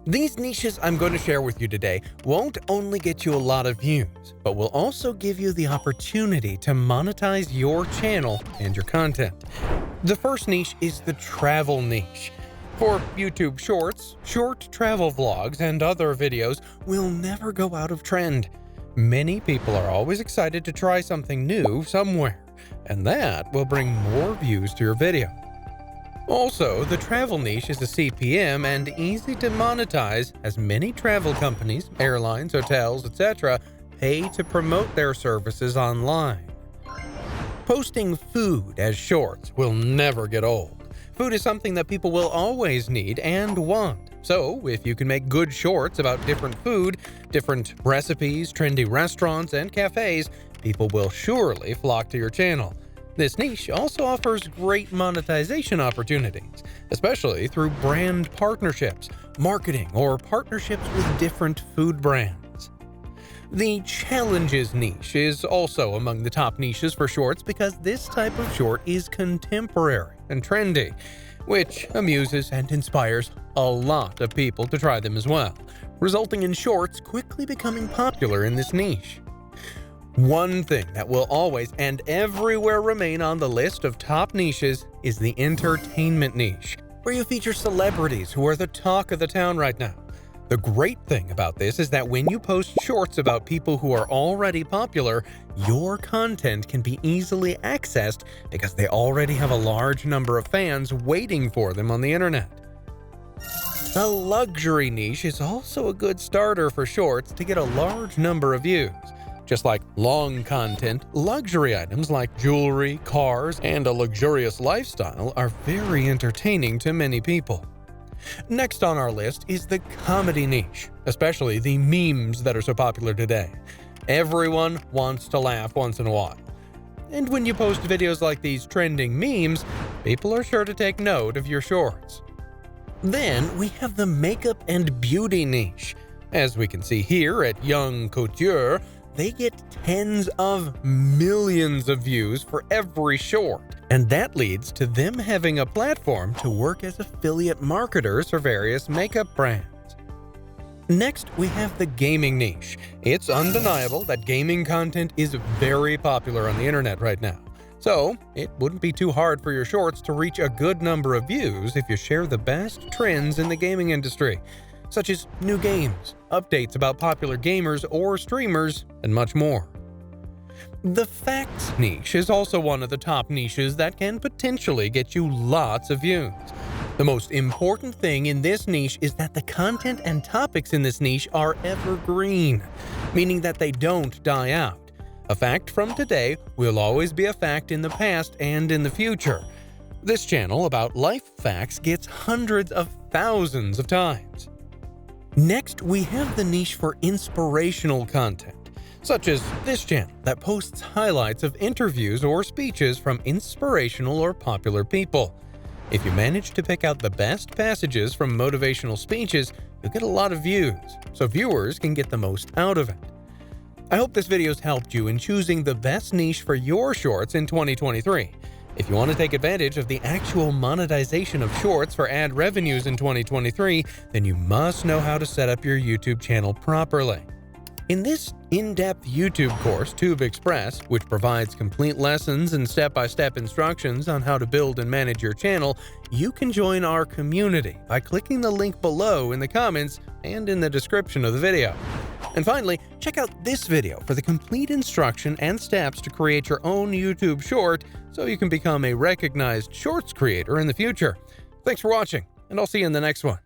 These niches I'm going to share with you today won't only get you a lot of views, but will also give you the opportunity to monetize your channel and your content. The first niche is the travel niche. For YouTube Shorts, short travel vlogs, and other videos will never go out of trend. Many people are always excited to try something new somewhere, and that will bring more views to your video. Also, the travel niche is a CPM and easy to monetize, as many travel companies, airlines, hotels, etc. pay to promote their services online. Posting food as shorts will never get old. Food is something that people will always need and want. So, if you can make good shorts about different food, different recipes, trendy restaurants, and cafes, people will surely flock to your channel. This niche also offers great monetization opportunities, especially through brand partnerships, marketing, or partnerships with different food brands. The challenges niche is also among the top niches for shorts because this type of short is contemporary and trendy, which amuses and inspires a lot of people to try them as well, resulting in shorts quickly becoming popular in this niche. One thing that will always and everywhere remain on the list of top niches is the entertainment niche, where you feature celebrities who are the talk of the town right now. The great thing about this is that when you post shorts about people who are already popular, your content can be easily accessed because they already have a large number of fans waiting for them on the internet. The luxury niche is also a good starter for shorts to get a large number of views. Just like long content, luxury items like jewelry, cars, and a luxurious lifestyle are very entertaining to many people. Next on our list is the comedy niche, especially the memes that are so popular today. Everyone wants to laugh once in a while. And when you post videos like these trending memes, people are sure to take note of your shorts. Then we have the makeup and beauty niche. As we can see here at Young Couture, they get tens of millions of views for every short, and that leads to them having a platform to work as affiliate marketers for various makeup brands. Next, we have the gaming niche. It's undeniable that gaming content is very popular on the internet right now, so it wouldn't be too hard for your shorts to reach a good number of views if you share the best trends in the gaming industry, such as new games, updates about popular gamers or streamers, and much more. The facts niche is also one of the top niches that can potentially get you lots of views. The most important thing in this niche is that the content and topics in this niche are evergreen, meaning that they don't die out. A fact from today will always be a fact in the past and in the future. This channel about life facts gets hundreds of thousands of times. Next, we have the niche for inspirational content, such as this channel that posts highlights of interviews or speeches from inspirational or popular people. If you manage to pick out the best passages from motivational speeches, you'll get a lot of views, so viewers can get the most out of it. I hope this video's helped you in choosing the best niche for your shorts in 2023. If you want to take advantage of the actual monetization of shorts for ad revenues in 2023, then you must know how to set up your YouTube channel properly. In this in-depth YouTube course, Tube Express, which provides complete lessons and step-by-step instructions on how to build and manage your channel, you can join our community by clicking the link below in the comments and in the description of the video. And finally, check out this video for the complete instruction and steps to create your own YouTube short so you can become a recognized shorts creator in the future. Thanks for watching, and I'll see you in the next one.